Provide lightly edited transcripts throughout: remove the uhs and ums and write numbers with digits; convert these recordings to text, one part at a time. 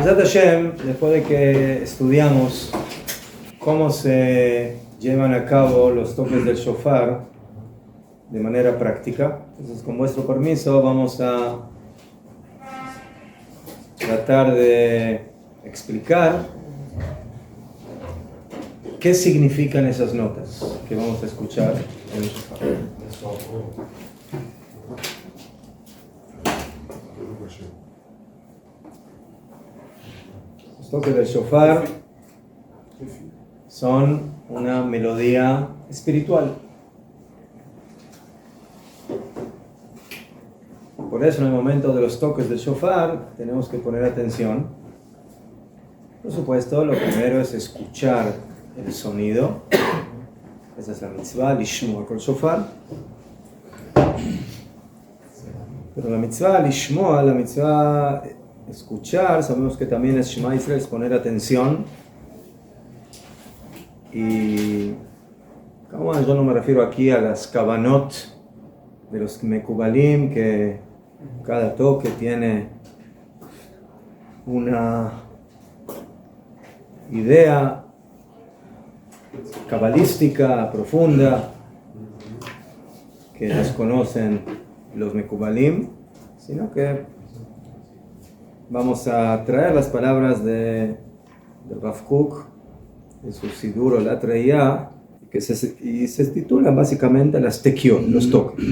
Bezrat Hashem, después de que estudiamos cómo se llevan a cabo los toques del shofar de manera práctica, entonces con vuestro permiso vamos a tratar de explicar qué significan esas notas que vamos a escuchar en el shofar. Los toques del shofar son una melodía espiritual. Por eso en el momento de los toques del shofar tenemos que poner atención. Por supuesto, lo primero es escuchar el sonido. Esa es la mitzvah, lishmoa kol shofar. Pero la mitzvah lishmoa, la mitzvah escuchar, sabemos que también es Shema Israel, es poner atención. Y como yo no me refiero aquí a las kavanot de los mekubalim, que cada toque tiene una idea cabalística profunda que desconocen los mekubalim, sino que vamos a traer las palabras de Rav Kook, de su Sidur la Treya, y se titulan básicamente las tekiot, los toques.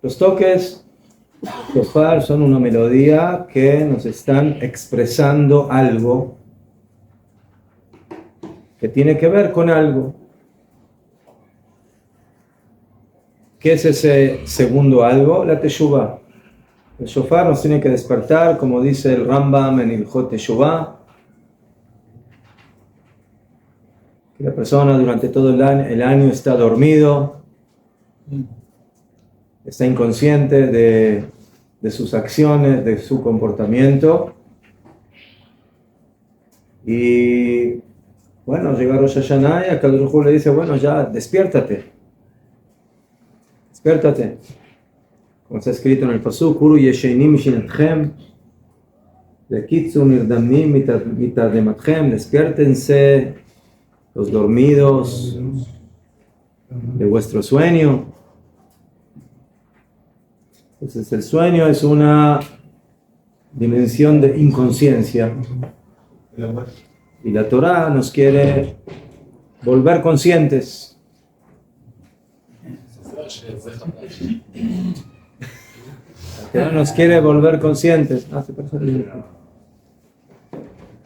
Los toques shofar son una melodía que nos están expresando algo que tiene que ver con algo. ¿Qué es ese segundo algo? La teshuvah. El shofar nos tiene que despertar, como dice el Rambam en Ilhot Teshuvah, que la persona durante todo el año está dormido, está inconsciente de sus acciones, de su comportamiento. Y bueno, llega Rosh Hashanah y a Kadosh Baruj Hu le dice, bueno, ya despiértate. Como está escrito en el Pasuk, Uru yesheinim mishinatchem, lekitzu nirdamim mitardematchem, despiértense los dormidos de vuestro sueño. Entonces el sueño es una dimensión de inconsciencia y la Torá nos quiere volver conscientes. La Torá nos quiere volver conscientes.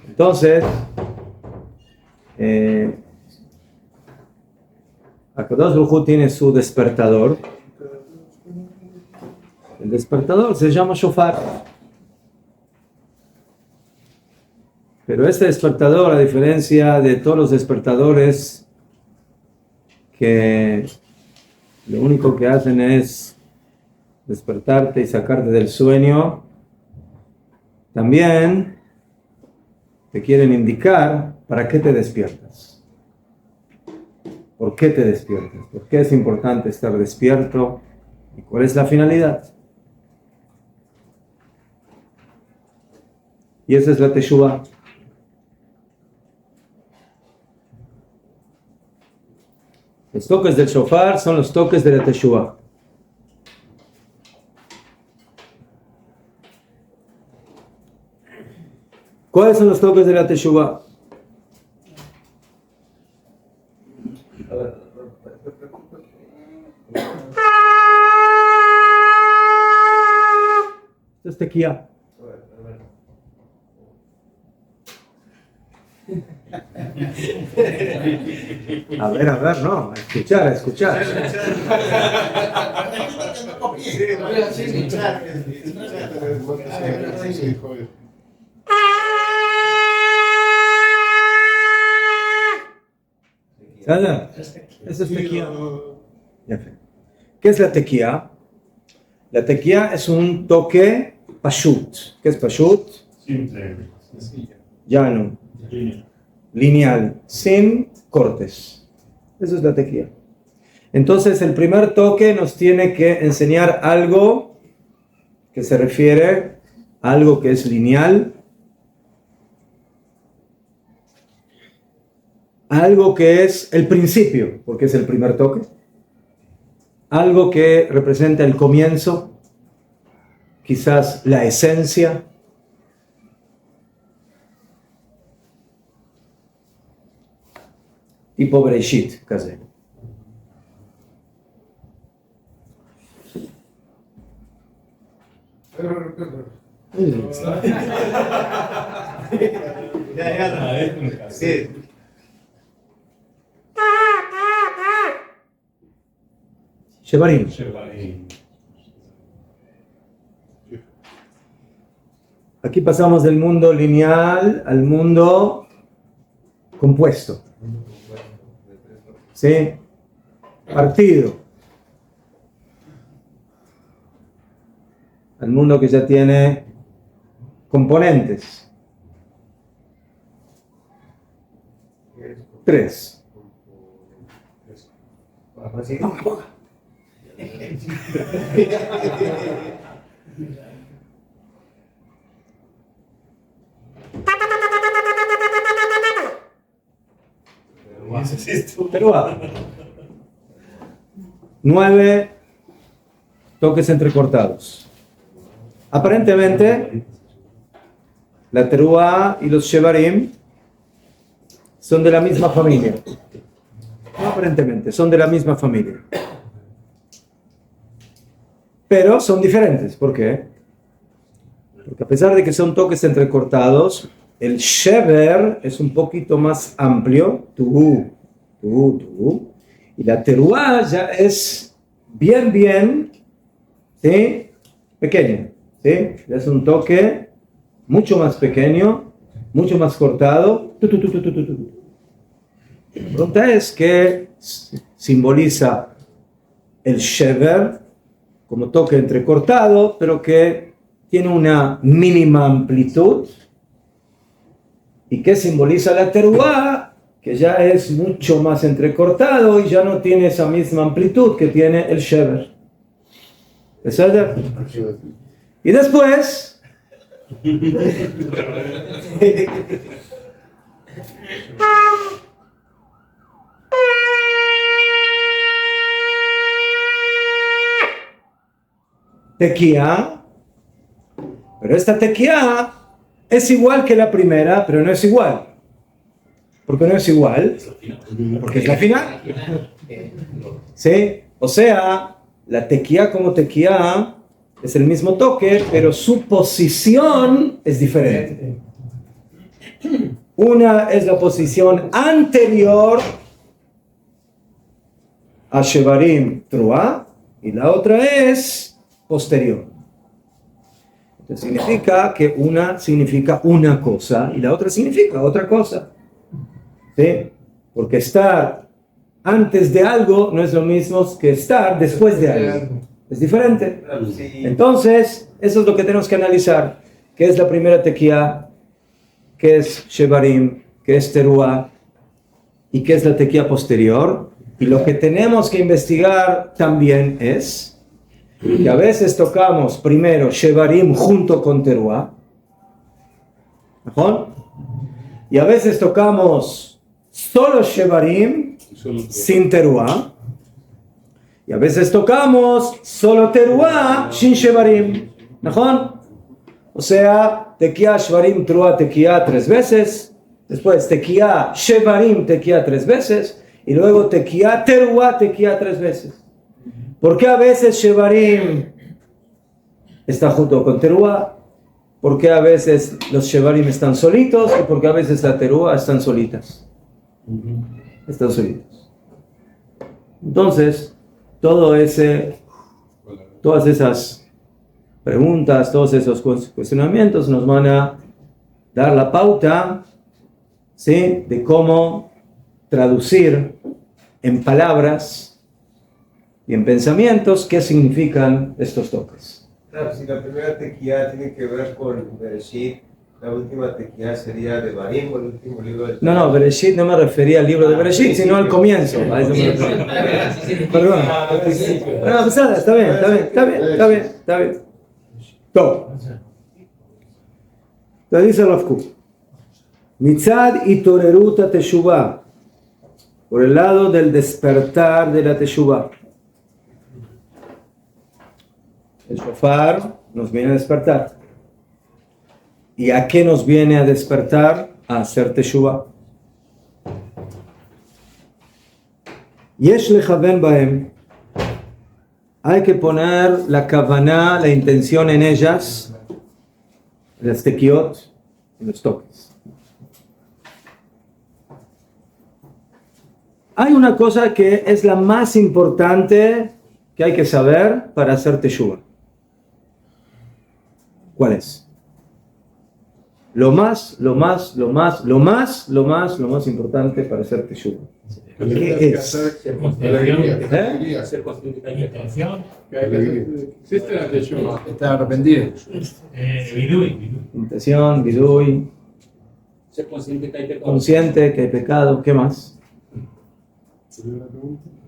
Entonces, Akadosh Baruj Hu tiene su despertador. El despertador se llama shofar. Pero este despertador, a diferencia de todos los despertadores que lo único que hacen es despertarte y sacarte del sueño, también te quieren indicar para qué te despiertas. ¿Por qué te despiertas? ¿Por qué es importante estar despierto? ¿Y cuál es la finalidad? Y esa es la teshuvah. Los toques del shofar son los toques de la teshuvah. ¿Cuáles son los toques de la teshuvah? Esto es tequía. A ver, no, escuchar. Eso es tequía. ¿Qué es la tequía? La tequía es un toque pashut. ¿Qué es pashut? Llano. Lineal, sin cortes. Eso es la tequía. Entonces el primer toque nos tiene que enseñar algo que se refiere a algo que es lineal algo que es el principio, porque es el primer toque, algo que representa el comienzo, quizás la esencia. Tipo Bereshit, casi. Shevarim. Aquí pasamos del mundo lineal al mundo compuesto. ¿Sí? Partido. Al mundo que ya tiene componentes. 3. Teruá. 9 toques entrecortados. Aparentemente, la teruá y los shevarim son de la misma familia. No aparentemente, son de la misma familia. Pero son diferentes. ¿Por qué? Porque a pesar de que son toques entrecortados, el shever es un poquito más amplio, y la teruá ya es bien, ¿sí? Pequeña, ¿sí? Ya es un toque mucho más pequeño, mucho más cortado. La pregunta es qué simboliza el shever como toque entrecortado, pero que tiene una mínima amplitud. ¿Y qué simboliza la teruá? Que ya es mucho más entrecortado y ya no tiene esa misma amplitud que tiene el shever. ¿Verdad? Y después tequía, pero esta tequía es igual que la primera, pero no es igual. ¿Por qué no es igual? Porque es la final. ¿Sí? O sea, la tequía como tequía es el mismo toque, pero su posición es diferente. Una es la posición anterior a Shevarim Truá y la otra es posterior. Entonces significa que una significa una cosa y la otra significa otra cosa. ¿Sí? Porque estar antes de algo no es lo mismo que estar después de algo. Es diferente. Entonces, eso es lo que tenemos que analizar. ¿Qué es la primera tequía? ¿Qué es Shevarim? ¿Qué es Teruá? ¿Y qué es la tequía posterior? Y lo que tenemos que investigar también es que a veces tocamos primero Shevarim junto con Teruá. ¿No? Y a veces tocamos solo Shevarim sin Teruá. Y a veces tocamos solo Teruá sin Shevarim. ¿No? O sea, tequía, Shevarim, Teruá, tequía 3 veces. Después tequía, Shevarim, tequía 3 veces. Y luego tequía, Teruá, tequía 3 veces. ¿Por qué a veces Shevarim está junto con Teruá? ¿Por qué a veces los Shevarim están solitos? ¿Y por qué a veces la Teruá están solitas? Están solitos. Entonces, todas esas preguntas, todos esos cuestionamientos nos van a dar la pauta, ¿sí?, de cómo traducir en palabras y en pensamientos qué significan estos toques. Claro, si la primera tequía tiene que ver con Bereshit, la última tequía sería de Barim, o el último libro de... No, Bereshit no me refería al libro de Bereshit, sino al comienzo. A eso me refería. Perdón. No, pues nada, está bien. Todo. Entonces dice Rav Kook, Mitzad itoreruta teshuvah, por el lado del despertar de la Teshuvah. El shofar nos viene a despertar. ¿Y a qué nos viene a despertar? A hacer Teshuvah. Yesh lechaven bahem. Hay que poner la kavaná, la intención en ellas, en las tekiot, en los toques. Hay una cosa que es la más importante que hay que saber para hacer Teshuvah. ¿Cuál es? Lo más importante para hacer Teshuvah. ¿Qué es? Hacer consciente que hay intención. Existe la Teshuvah. Está arrepentido. Vidui. Intención, vidui, Ser consciente que hay pecado. consciente que hay pecado. ¿Qué más?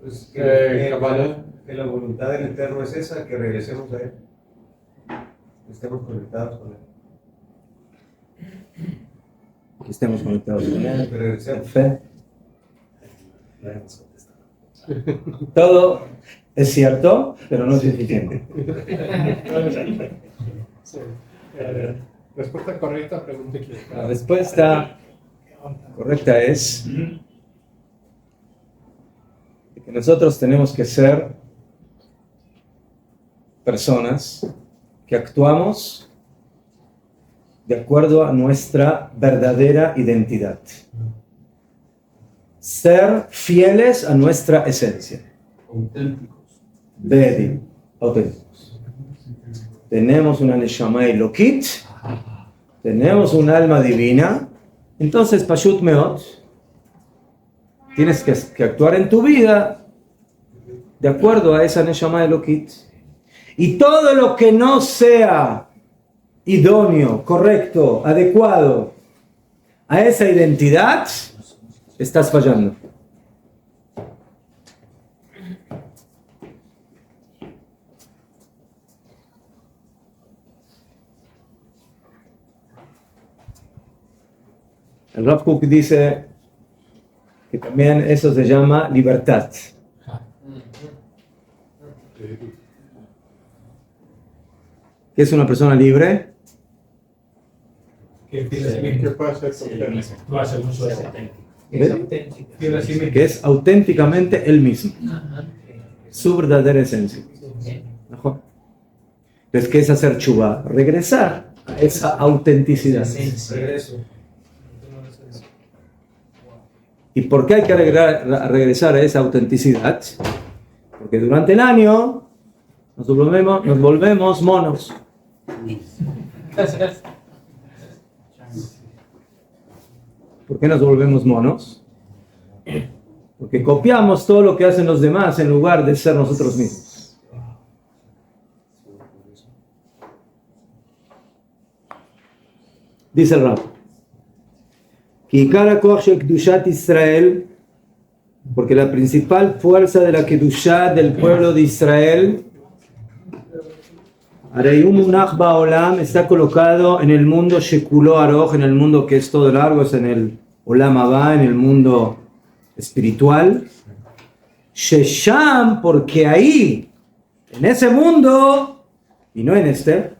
Pues Kabbalah. que la voluntad del Eterno es esa, que regresemos a Él. Que estemos conectados con Él. Que estemos conectados con Él. Que regresemos. Fe. Todo es cierto, pero no es suficiente. Respuesta correcta, pregunta La equivocada. respuesta correcta es que nosotros tenemos que ser personas que actuamos de acuerdo a nuestra verdadera identidad. Ser fieles a nuestra esencia. Auténticos. Bedi, auténticos. Tenemos una Neshama Elokit, tenemos un alma divina, entonces Pashut Meot, tienes que actuar en tu vida de acuerdo a esa Neshama Elokit. Y todo lo que no sea idóneo, correcto, adecuado a esa identidad, estás fallando. El Rav Kook dice que también eso se llama libertad. ¿Qué es una persona libre? ¿Qué puede ser auténtico? Actúa según su esencia. Que es auténticamente él mismo. Su verdadera esencia. Entonces, ¿qué es hacer chubá? Regresar a esa autenticidad. Regreso. ¿Y por qué hay que regresar a esa autenticidad? Porque durante el año nos volvemos monos. ¿Por qué nos volvemos monos? Porque copiamos todo lo que hacen los demás en lugar de ser nosotros mismos. Dice el Rab, Israel, porque la principal fuerza de la Kedushá del pueblo de Israel, está colocado en el mundo Shekulo Aroch, en el mundo que es todo largo, es en el Olam Haba, en el mundo espiritual. Shesham, porque ahí, en ese mundo, y no en este,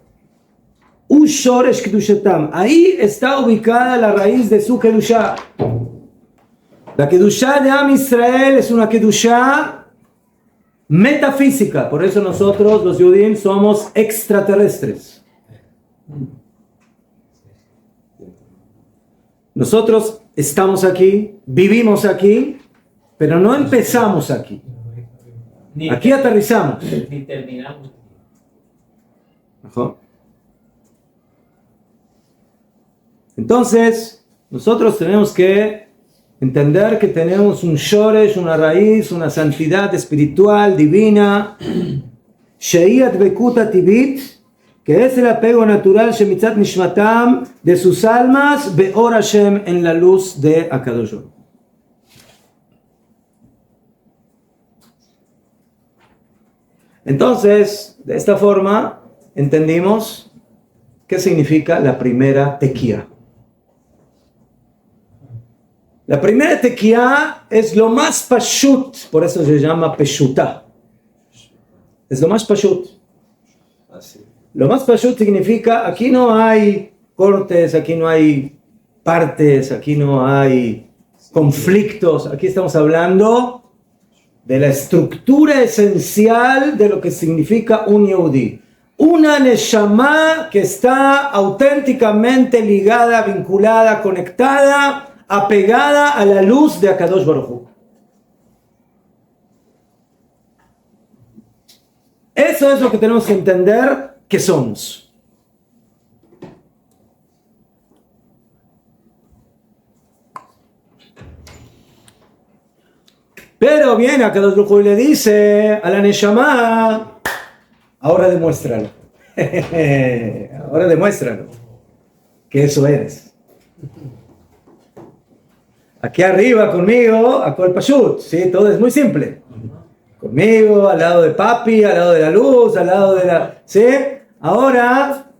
Ushoresh Kedushatam, ahí está ubicada la raíz de su Kedushá. La Kedushá de Am Israel es una Kedushá metafísica, por eso nosotros los Yudim somos extraterrestres. Nosotros estamos aquí, vivimos aquí, pero no empezamos aquí. Aquí aterrizamos. Ni terminamos. Mejor. Entonces, nosotros tenemos que entender que tenemos un shoresh, una raíz, una santidad espiritual, divina, Sheyat Bekuta Tibit, que es el apego natural Shemitzat Nishmatam de sus almas, Beor Hashem, en la luz de Akadosh Baruj Hu. Entonces, de esta forma, entendimos qué significa la primera tequía. La primera tequía es lo más pashut, por eso se llama peshutá. Es lo más pashut. Lo más pashut significa, aquí no hay cortes, aquí no hay partes, aquí no hay conflictos, aquí estamos hablando de la estructura esencial de lo que significa un Yehudí. Una neshama que está auténticamente ligada, vinculada, conectada, apegada a la luz de Akadosh Baruj Hu. Eso es lo que tenemos que entender que somos. Pero viene Akadosh Baruj Hu y le dice a la neshama, ahora demuéstralo. Ahora demuéstralo. Que eso eres. Aquí arriba conmigo, a Kol Pashut, ¿sí? Todo es muy simple. Conmigo, al lado de papi, al lado de la luz, al lado de la... ¿Sí? Ahora,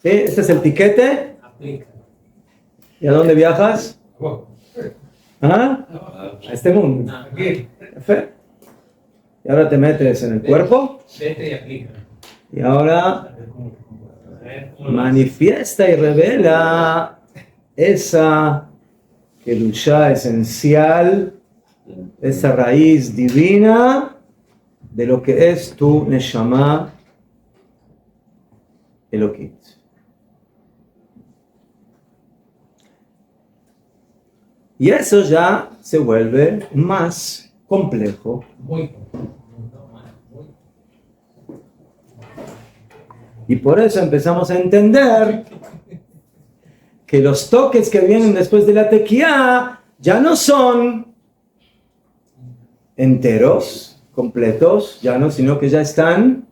¿sí? Este es el tiquete. ¿Y a dónde viajas? ¿Ah? A este mundo. Y ahora te metes en el cuerpo. Y ahora manifiesta y revela esa Kedushá esencial, esa raíz divina de lo que es tu Neshama Elokit. Y eso ya se vuelve más complejo. Y por eso empezamos a entender que los toques que vienen después de la tequía ya no son enteros, completos, ya no, sino que ya están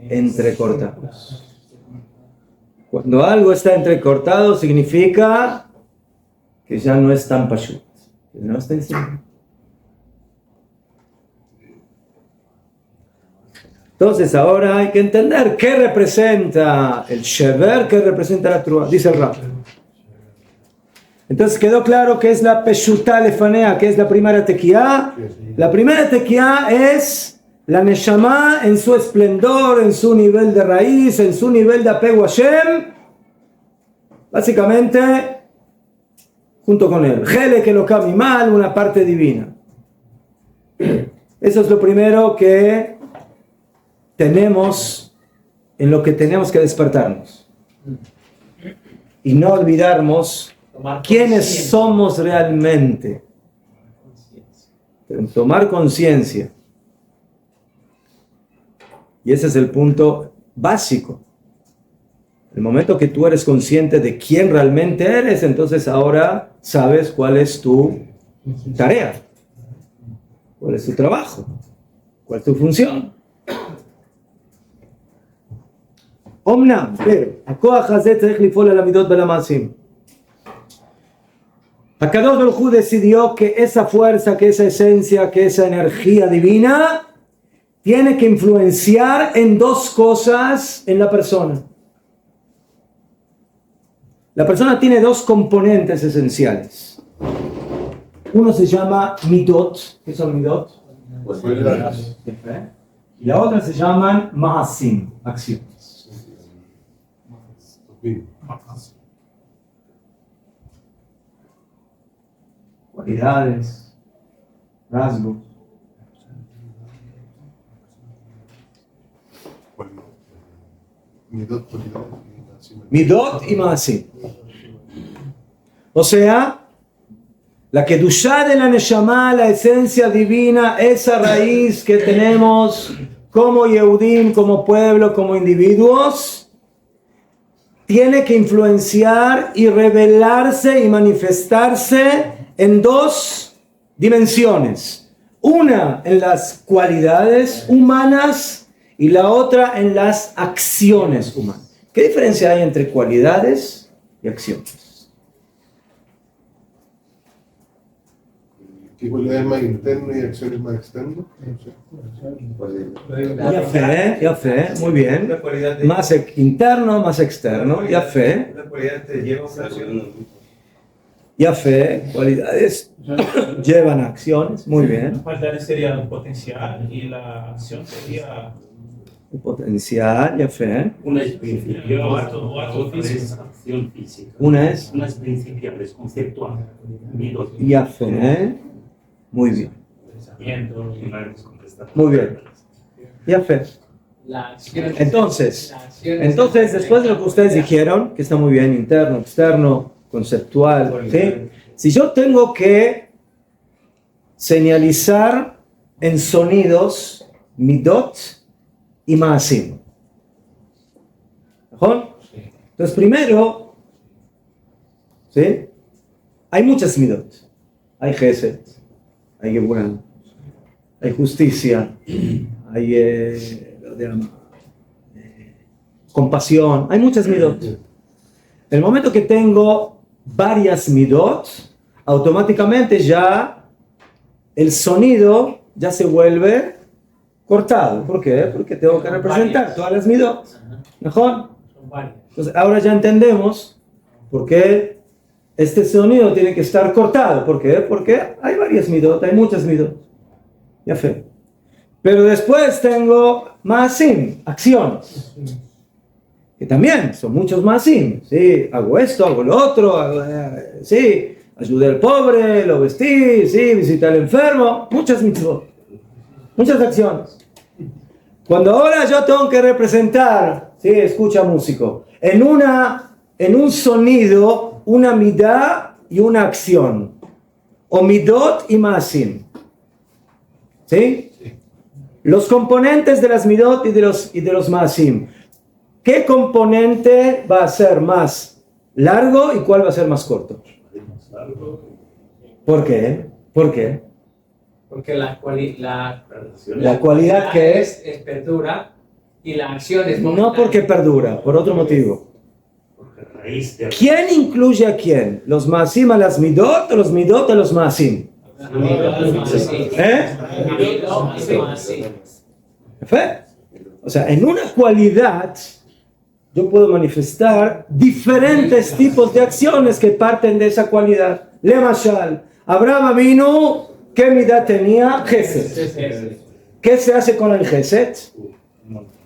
entrecortados. Cuando algo está entrecortado significa que ya no es tan pashut, que no está encima. Entonces ahora hay que entender qué representa el shever, qué representa la trua, dice el Rab. Entonces quedó claro que es la peshutá lefanea, que es la primera tequía. La primera tequía es la neshama en su esplendor, en su nivel de raíz, en su nivel de apego a Hashem. Básicamente, junto con él. Hele que lo cami mal, una parte divina. Eso es lo primero que tenemos, en lo que tenemos que despertarnos. Y no olvidarnos quiénes somos realmente. Tomar conciencia. Y ese es el punto básico. El momento que tú eres consciente de quién realmente eres, entonces ahora sabes cuál es tu tarea, cuál es tu trabajo, cuál es tu función. Omnam, pero, הכוח הזה צריך לפעול על המידות ולמעשים. Akadosh Baruj Hu decidió que esa fuerza, que esa esencia, que esa energía divina tiene que influenciar en dos cosas en la persona. La persona tiene dos componentes esenciales. Uno se llama midot. ¿Qué son midot? Y la otra se llaman maasim, acciones. Cualidades, rasgos. Midot y maasim. O sea, la kedushá de la neshama, la esencia divina, esa raíz que tenemos como Yehudim, como pueblo, como individuos, tiene que influenciar y revelarse y manifestarse en dos dimensiones. Una en las cualidades humanas y la otra en las acciones humanas. ¿Qué diferencia hay entre cualidades y acciones? ¿Qué cualidad es más interno y acción es más externo? Ya fe, muy bien. Más interno, más externo, ya fe. Una cualidad te lleva a una acción. Yafé, cualidades llevan a acciones, muy bien. Las cualidades serían el potencial y la acción sería El potencial, Yafé. Una es principial, o acto otra es físico. acción física. Una es Una es principial, es conceptual. Midot. Yafé, muy bien. Pensamiento. Una es contestar. Muy bien. Yafé. La acción. Entonces, La acción Entonces, después de lo que ustedes dijeron, que está muy bien, interno, externo, conceptual, ¿sí? Si yo tengo que señalizar en sonidos midot y maasim, ¿mejor? Entonces, primero, ¿sí? Hay muchas midot. Hay gesed, hay geburah, hay justicia, hay lo de compasión, hay muchas midot. El momento que tengo varias midot, automáticamente ya el sonido ya se vuelve cortado. ¿Por qué? Porque tengo que representar todas las midot. ¿Mejor? Son varias. Entonces ahora ya entendemos por qué este sonido tiene que estar cortado. ¿Por qué? Porque hay varias midot, hay muchas midot. Ya fue. Pero después tengo maasim, acciones. Que también son muchos maasim. ¿Sí? Hago esto, hago lo otro, sí, ayudé al pobre, lo vestí, sí, visité al enfermo. Muchas mitzvot, muchas acciones. Cuando ahora yo tengo que representar, ¿sí? Escucha músico, en un sonido, una midá y una acción. O midot y maasim. ¿Sí? Los componentes de las midot y de los maasim. ¿Qué componente va a ser más largo y cuál va a ser más corto? ¿Por qué? ¿Por qué? Porque la cualidad que es perdura y la acción es no porque perdura, por otro motivo. Porque raíz de ¿Quién incluye a quién? ¿Los maasim a las midot o los midot a los maasim? ¿Eh? O sea, en una cualidad yo puedo manifestar diferentes tipos de acciones que parten de esa cualidad. Lemashal, Abraham vino, ¿qué midá tenía? Gesed. ¿Qué se hace con el Gesed?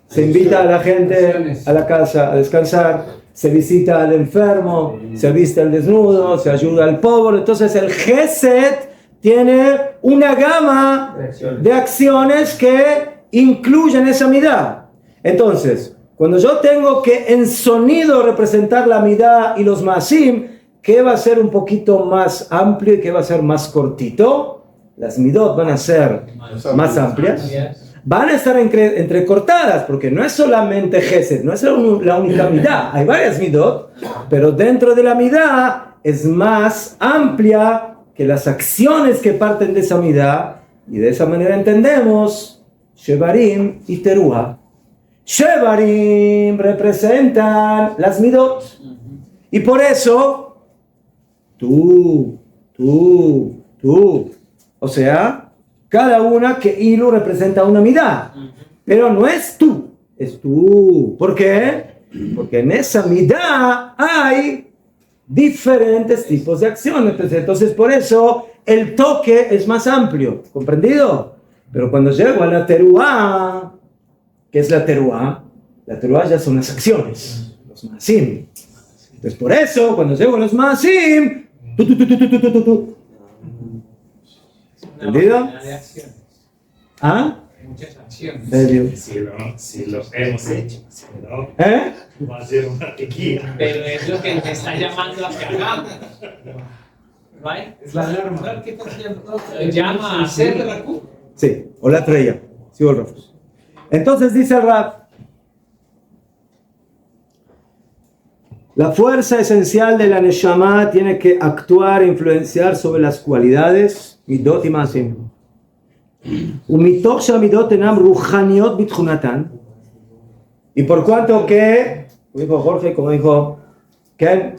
Se invita a la gente a la casa a descansar, se visita al enfermo, se viste al desnudo, se ayuda al pobre. Entonces el Gesed tiene una gama de acciones que incluyen esa midá. Entonces, cuando yo tengo que en sonido representar la midá y los maasim, ¿qué va a ser un poquito más amplio y qué va a ser más cortito? Las midot van a ser más amplias, van a estar entrecortadas, porque no es solamente gesed, no es la única midá, hay varias midot, pero dentro de la midá es más amplia que las acciones que parten de esa midá, y de esa manera entendemos Shevarim y Teruah. Shevarim representan las midot. Y por eso, tú. O sea, cada una que Ilu representa una midá. Pero no es tú, es tú. ¿Por qué? Porque en esa midá hay diferentes tipos de acciones. Entonces, por eso, el toque es más amplio. ¿Comprendido? Pero cuando llego a la teruá, ¿qué es la teruá? La teruá ya son las acciones, los maasim. Entonces, por eso, cuando llego a los maasim, ¿entendido? ¿Ah? Muchas acciones. Medio. Si lo hemos hecho, si no, ¿Eh? va a ser una tequila. Pero es lo que te está llamando a que hagamos. ¿Right? Es la alarma. Llama a hacer Rakú. Sí, o la estrella. Sigo el Rafus. Entonces dice el Raf, la fuerza esencial de la Neshama tiene que actuar e influenciar sobre las cualidades midot y maasim. Y por cuanto que, como dijo Jorge, como dijo Ken,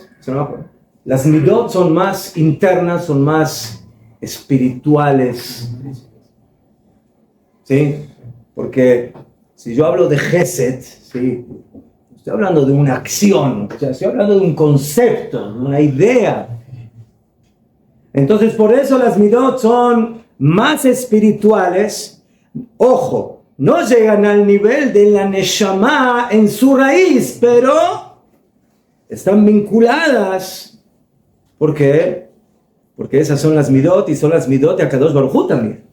las midot son más internas, son más espirituales. ¿Sí? Porque si yo hablo de Gesed, ¿sí? Estoy hablando de una acción, o sea, estoy hablando de un concepto, de una idea. Entonces, por eso las midot son más espirituales. Ojo, no llegan al nivel de la neshama en su raíz, pero están vinculadas. ¿Por qué? Porque esas son las midot y son las midot de Akadosh Baruj Hu también.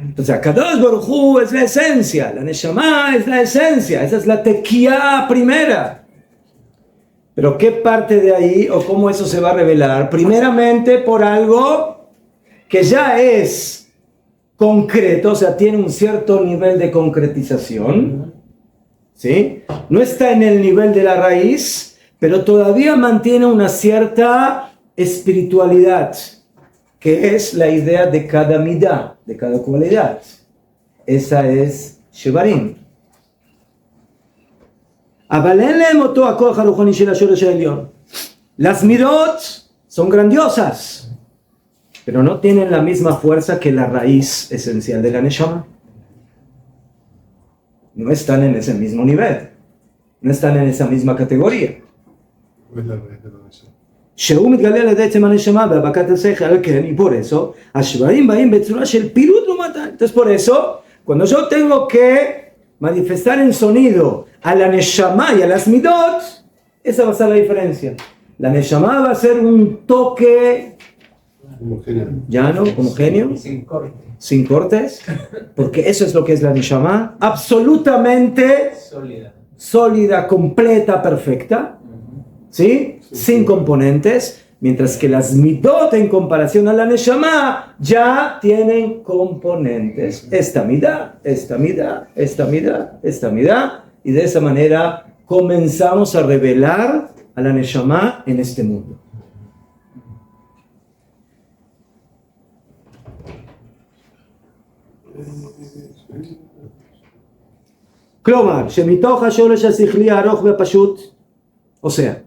Entonces, Akadosh Baruj Hu es la esencia, la neshama es la esencia, esa es la tequía primera. Pero ¿qué parte de ahí o cómo eso se va a revelar? Primeramente por algo que ya es concreto, o sea, tiene un cierto nivel de concretización, ¿sí? No está en el nivel de la raíz, pero todavía mantiene una cierta espiritualidad, que es la idea de cada midá, de cada cualidad. Esa es Shevarim. Las midot son grandiosas, pero no tienen la misma fuerza que la raíz esencial de la neshama. No están en ese mismo nivel, no están en esa misma categoría. ¿Cuál es la raíz de la neshama? Y por eso, entonces por eso, cuando yo tengo que manifestar en sonido a la neshama y a las midot, esa va a ser la diferencia. La neshama va a ser un toque Homogéneo. llano, homogéneo, sin cortes, porque eso es lo que es la neshama, absolutamente sólida, completa, perfecta, ¿sí? Sin componentes. Mientras que las midot en comparación a la neshama ya tienen componentes. Esta midá, esta midá, esta midá, esta midá. Y de esa manera comenzamos a revelar a la neshama en este mundo. Klomar, shemitoch hashoresh hasichli aroch ve'pashut. O sea,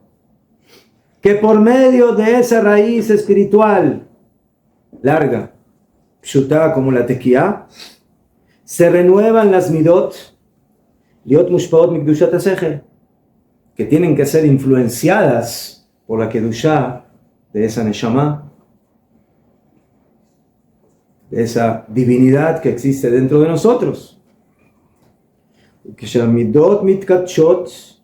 que por medio de esa raíz espiritual larga, pshutá como la tequía, se renuevan las midot, liot mushpaot mikdushat hasechel, que tienen que ser influenciadas por la kedushá de esa neshama, de esa divinidad que existe dentro de nosotros. Que midot mitkatshot,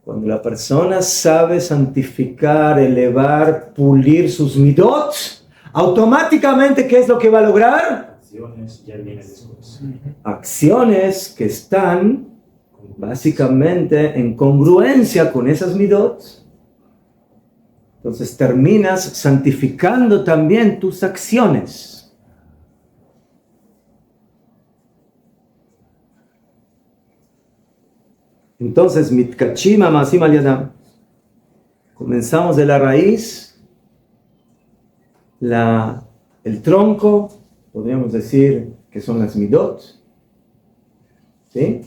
cuando la persona sabe santificar, elevar, pulir sus midot, automáticamente, ¿qué es lo que va a lograr? Acciones ya vienen después. Acciones que están básicamente en congruencia con esas midot. Entonces terminas santificando también tus acciones. Entonces, mitkachim amasim al yadam. Comenzamos de la raíz, el tronco, podríamos decir que son las midot, ¿sí?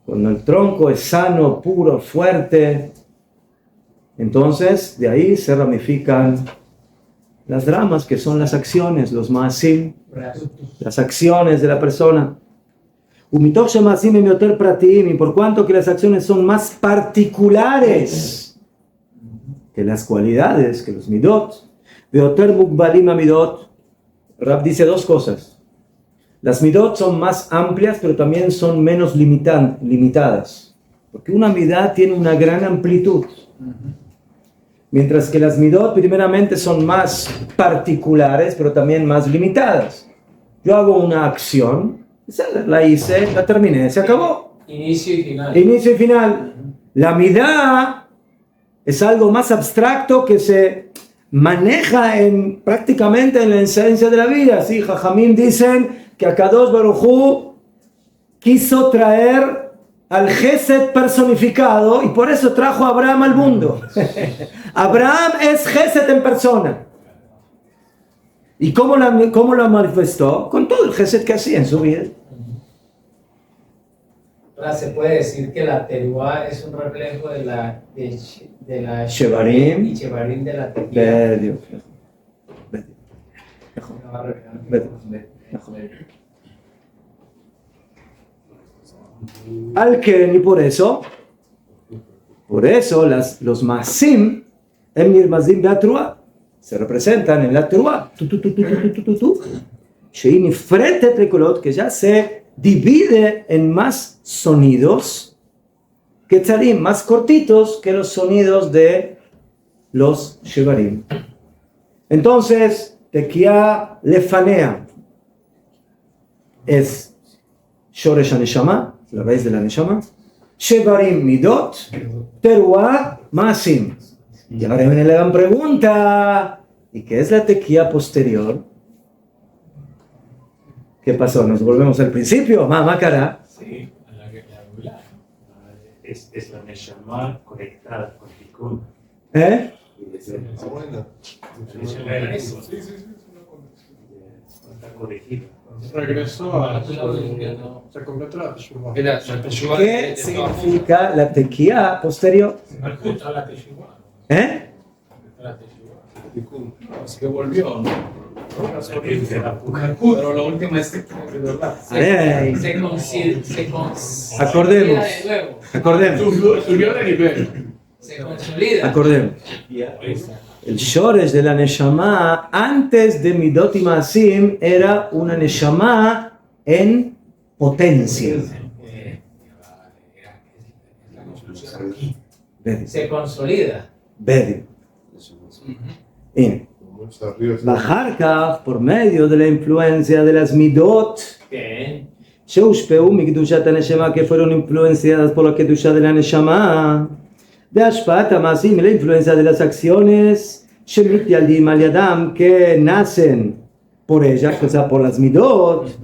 Cuando el tronco es sano, puro, fuerte, entonces de ahí se ramifican las ramas que son las acciones, los maasim, las acciones de la persona. Y por cuanto que las acciones son más particulares que las cualidades, que los midot, Rab dice dos cosas. Las midot son más amplias, pero también son menos limitadas, porque una midá tiene una gran amplitud, mientras que las midot primeramente son más particulares, pero también más limitadas. Yo hago una acción, la hice, la terminé, se acabó. Inicio y final. Inicio y final. La midá es algo más abstracto que se maneja prácticamente en la esencia de la vida. Sí, Jajamim dicen que Akadosh Baruj Hu quiso traer al Gesed personificado y por eso trajo a Abraham al mundo. Abraham es Gesed en persona. ¿Y cómo lo manifestó? Con todo el Gesed que hacía en su vida. Ahora se puede decir que la teruá es un reflejo de la Shevarim y Shevarim de la tequía. Al-Ken, y por eso los Masim, Emir Mazim Beatrua, se representan en la teruá, que ya se divide en más sonidos, que tzarim, más cortitos que los sonidos de los shevarim. Entonces, tequía lefanea es shoresh haneshama, la raíz de la neshama, shevarim midot, teruá maasim. Y ahora viene la gran pregunta, ¿y qué es la tequía posterior? ¿Qué pasó? ¿Nos volvemos al principio? Mamá cara. Sí, es la Neshama conectada con Tikkun. ¿Eh? Buena. Está corregida. Regresó a se completó la Teshuvah. ¿Qué significa la tequía posterior? ¿Eh? Es que volvió, ¿no? Pero lo último es que Ey, Se Acordemos. consolida de nuevo. Acordemos. subió de nivel. Se consolida. Acordemos. El shoresh de la neshama antes de Midot y Maasim era una neshama en potencia. Se consolida. Bedi. Arriba, Bajarka, por medio de la influencia de las Midot, Que Sheushpeu Mikdushat Neshama, que fueron influenciadas por la Kedusha de la Neshama, de Ashpat Maasim, la influencia de las acciones, Shemit Yaldim Al Yadam, que nacen por ellas, o sea, por las Midot,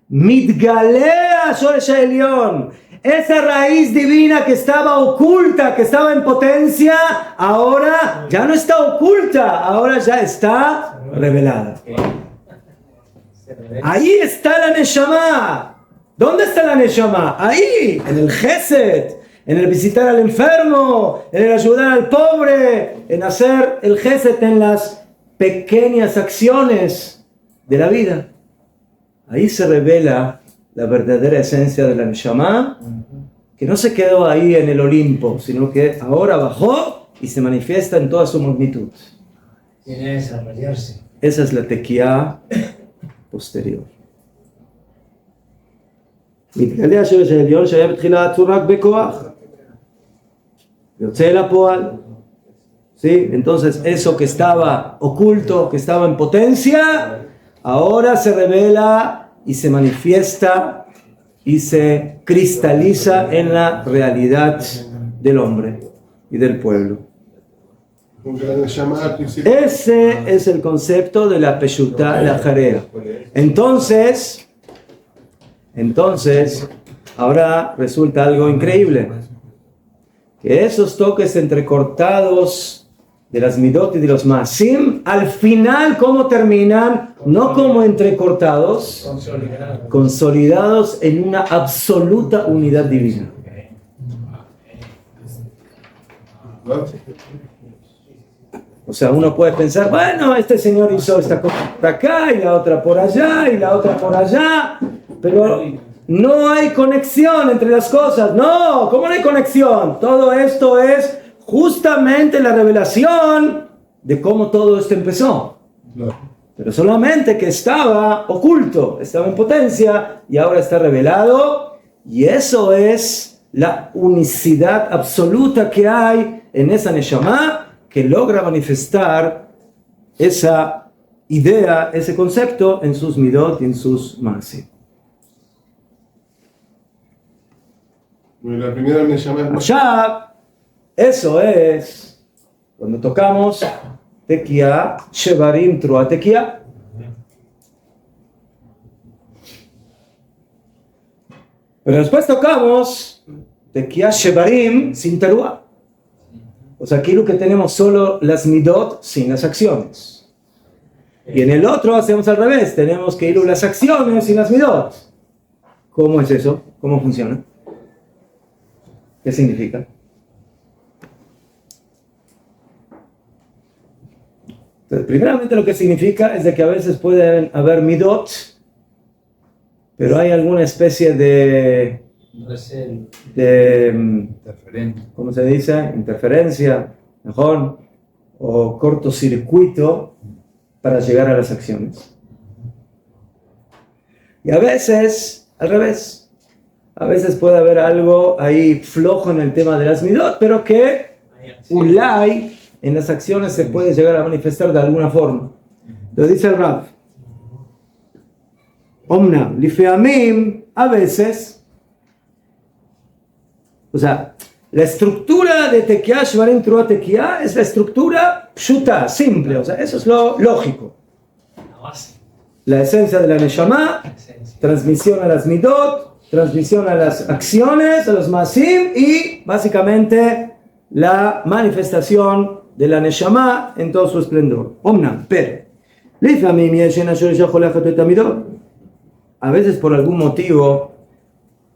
Mitgalea Shoresh Elyon, esa raíz divina que estaba oculta, que estaba en potencia, ahora ya no está oculta, ahora ya está revelada. Ahí está la Neshama. ¿Dónde está la Neshama? Ahí, en el Gesed, en el visitar al enfermo, en el ayudar al pobre, en hacer el Gesed en las pequeñas acciones de la vida. Ahí se revela la verdadera esencia de la Neshama, que no se quedó ahí en el Olimpo, sino que ahora bajó y se manifiesta en toda su magnitud. tiene que desarrollarse. Esa es la tequía posterior. מתגלה השורש העליון שהיה בתחילה עצור רק בכוח יוצא אל הפועל. ¿Sí? Entonces eso que estaba oculto, que estaba en potencia, ahora se revela y se manifiesta y se cristaliza en la realidad del hombre y del pueblo. Ese es el concepto de la Peshutá, la Jarea. Entonces, ahora resulta algo increíble, que esos toques entrecortados de las Midot y de los Maasim, al final, ¿cómo terminan? No como entrecortados, consolidados en una absoluta unidad divina. O sea, uno puede pensar, bueno, este señor hizo esta cosa por acá y la otra por allá y la otra por allá, pero no hay conexión entre las cosas. No, ¿cómo no hay conexión? Todo esto es justamente la revelación de cómo todo esto empezó. Pero solamente que estaba oculto, estaba en potencia y ahora está revelado, y eso es la unicidad absoluta que hay en esa Neshama, que logra manifestar esa idea, ese concepto en sus Midot y en sus Maasim. La primera Neshama es Ya, eso es cuando tocamos Tequía, Shevarim, Trua Tequía. Pero después tocamos Tequía, Shevarim, sin Teruá. O sea, aquí lo que tenemos solo las midot sin las acciones. Y en el otro hacemos al revés, tenemos que ir las acciones sin las midot. ¿Cómo es eso? ¿Cómo funciona? ¿Qué significa? Entonces, primeramente lo que significa es de que a veces pueden haber midot, pero hay alguna especie de ¿cómo se dice? Interferencia, mejor, o cortocircuito para llegar a las acciones. Y a veces, al revés, a veces puede haber algo ahí flojo en el tema de las midot, pero que ulay en las acciones se puede llegar a manifestar de alguna forma. Lo dice el Rav. Omnam, lifeamim, a veces, o sea, la estructura de Tekiah, Shvarim Teruah Tekiah, es la estructura pshuta, simple, o sea, eso es lo lógico. La esencia de la Neshama, transmisión a las midot, transmisión a las acciones, a los masim, y básicamente la manifestación de la Neshama en todo su esplendor. Omnam, pero, a veces por algún motivo,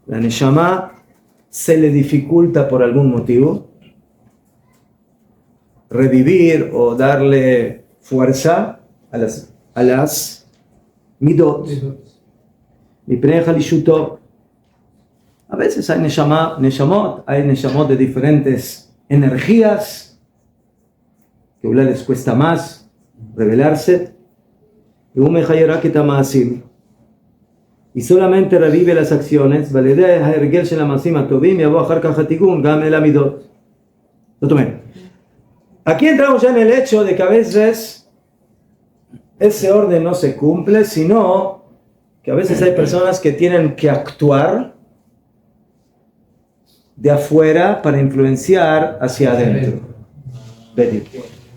la Neshama se le dificulta por algún motivo revivir o darle fuerza a las midot. A veces hay neshamot de diferentes energías que a les cuesta más revelarse, y solamente revive las acciones. Aquí entramos ya en el hecho de que a veces ese orden no se cumple, sino que a veces hay personas que tienen que actuar de afuera para influenciar hacia adentro.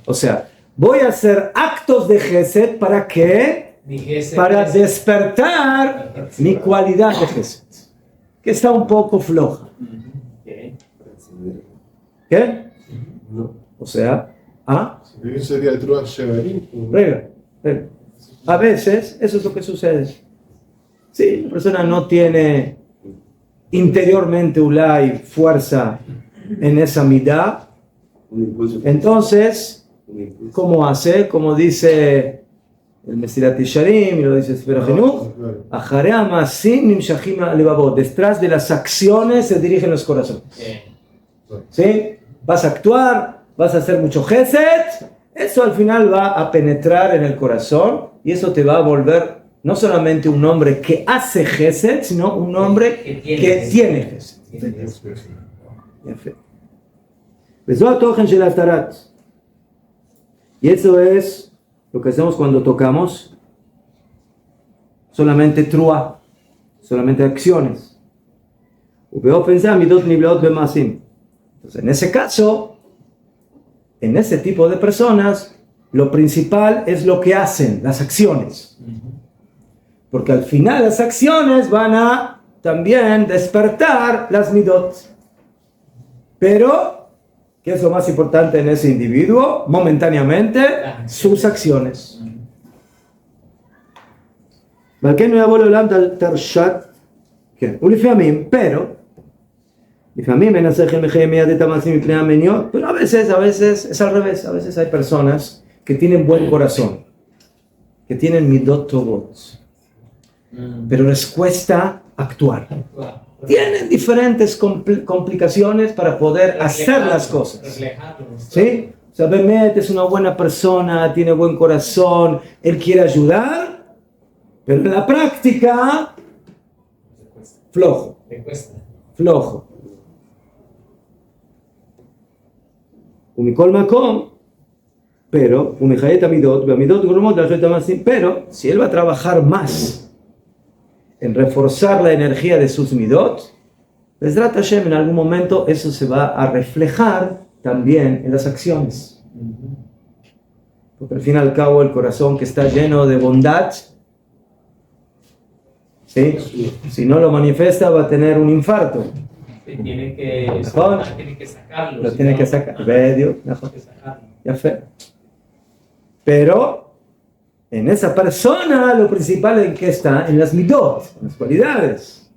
O sea, voy a hacer actos de Gesed ¿para qué? Para despertar mi cualidad de Gesed, que está un poco floja. ¿Qué? O sea, sería Teruah Shevarim. a veces eso es lo que sucede. Si la persona no tiene interiormente ulay fuerza en esa midá, entonces, ¿cómo hace? Como dice el Mesilat Yesharim y lo dice Sefer HaChinuch, detrás de las acciones se dirigen los corazones. ¿Sí? Vas a actuar, vas a hacer mucho gesed, eso al final va a penetrar en el corazón y eso te va a volver no solamente un hombre que hace gesed, sino un hombre que tiene gesed. Y eso es lo que hacemos cuando tocamos solamente truah, solamente acciones. Entonces, en ese caso, en ese tipo de personas, lo principal es lo que hacen, las acciones. Porque al final las acciones van a también despertar las midot. Pero, ¿qué es lo más importante en ese individuo? Momentáneamente, sus acciones. Pero a veces es al revés. A veces hay personas que tienen buen corazón, que tienen midot tovot, pero les cuesta actuar. Tienen diferentes complicaciones para poder hacer las cosas. ¿Sí? O sea, Bemet es una buena persona, tiene buen corazón, él quiere ayudar, pero en la práctica, flojo. Flojo. Pero si él va a trabajar más en reforzar la energía de sus midot, Bezrat Hashem, en algún momento eso se va a reflejar también en las acciones. Porque al fin y al cabo el corazón que está lleno de bondad, ¿sí? Si no lo manifiesta va a tener un infarto. Tiene que sacarlo. Lo tiene que sacar. Ya fe. Pero en esa persona lo principal en que está en las midot, en las cualidades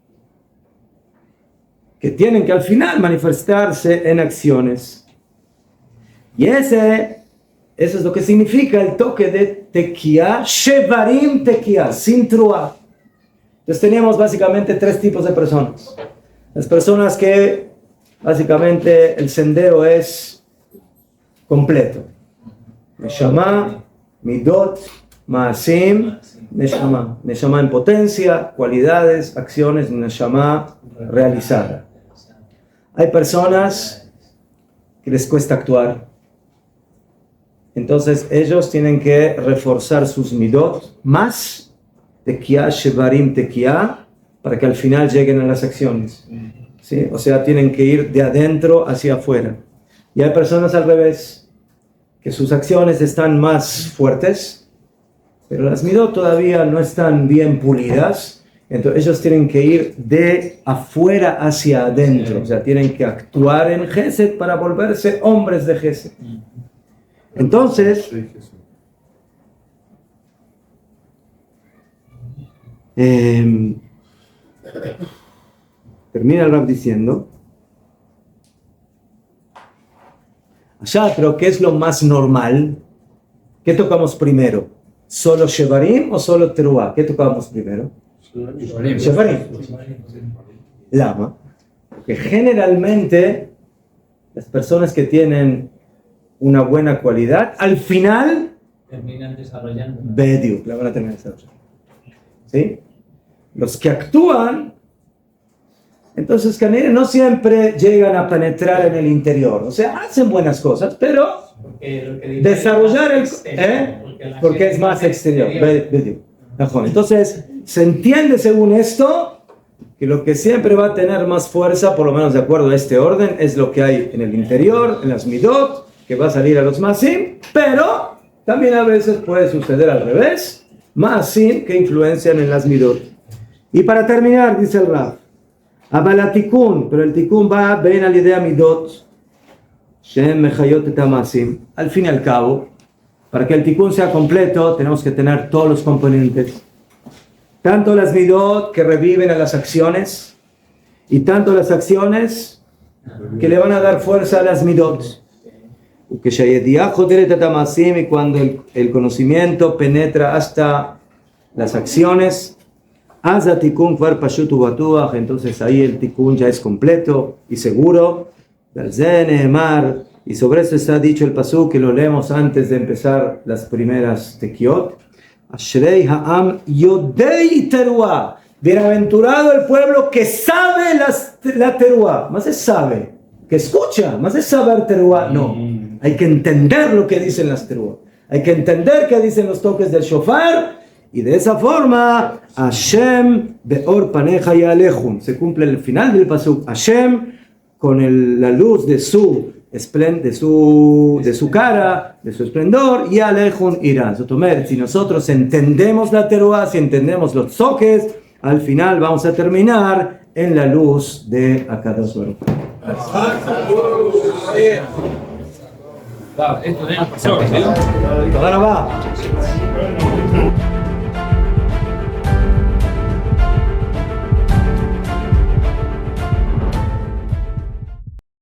que tienen que al final manifestarse en acciones. Y eso es lo que significa el toque de Tekiah, Shevarim Tekiah, sin truah. Entonces teníamos básicamente tres tipos de personas. Las personas que básicamente el sendero es completo. Neshama, Midot, Maasim, Neshama. Neshama en potencia, cualidades, acciones, Neshama realizada. Hay personas que les cuesta actuar. Entonces ellos tienen que reforzar sus Midot más Tekiah, Shevarim, Tekiah, para que al final lleguen a las acciones. ¿Sí? O sea, tienen que ir de adentro hacia afuera. Y hay personas al revés, que sus acciones están más fuertes, pero las midot todavía no están bien pulidas. Entonces ellos tienen que ir de afuera hacia adentro. O sea, tienen que actuar en Gesed para volverse hombres de Gesed. Entonces, termina el Rab diciendo, allá, pero ¿qué es lo más normal? ¿Qué tocamos primero? ¿Solo Shevarim o solo Teruah? ¿Qué tocamos primero? Shevarim. Lama. Porque generalmente las personas que tienen una buena cualidad, al final terminan desarrollando. Bediuk, la van a terminar desarrollando. ¿Sí? Los que actúan, entonces no siempre llegan a penetrar en el interior. O sea, hacen buenas cosas, pero desarrollar el... Porque es más exterior. Entonces, se entiende según esto que lo que siempre va a tener más fuerza, por lo menos de acuerdo a este orden, es lo que hay en el interior, en las midot, que va a salir a los masim, pero también a veces puede suceder al revés, masim que influencian en las midot. Y para terminar, dice el Rab, Abalatikun, pero el tikun va ven a la idea midot, shem mechayot et masim. Al fin y al cabo, para que el tikun sea completo, tenemos que tener todos los componentes. Tanto las midot que reviven a las acciones, y tanto las acciones que le van a dar fuerza a las midot. Y cuando el conocimiento penetra hasta las acciones, entonces ahí el tikun ya es completo y seguro. Y sobre eso está dicho el pasuk que lo leemos antes de empezar las primeras tekiot. Ashrei ha'am yodei teruah. Bienaventurado el pueblo que sabe la teruah. Más es sabe, que escucha, más es saber teruah. No, hay que entender lo que dicen las teruah. Hay que entender qué dicen los toques del shofar. Y de esa forma, Hashem beor paneja y alejun. Se cumple el final del pasuk. Hashem, con la luz de su cara, de su esplendor, y alejun irá. Si nosotros entendemos la teruah, si entendemos los toques, al final vamos a terminar en la luz de Akadosh Baruj Hu. Esto de pasó, ¿sí? Ahora va.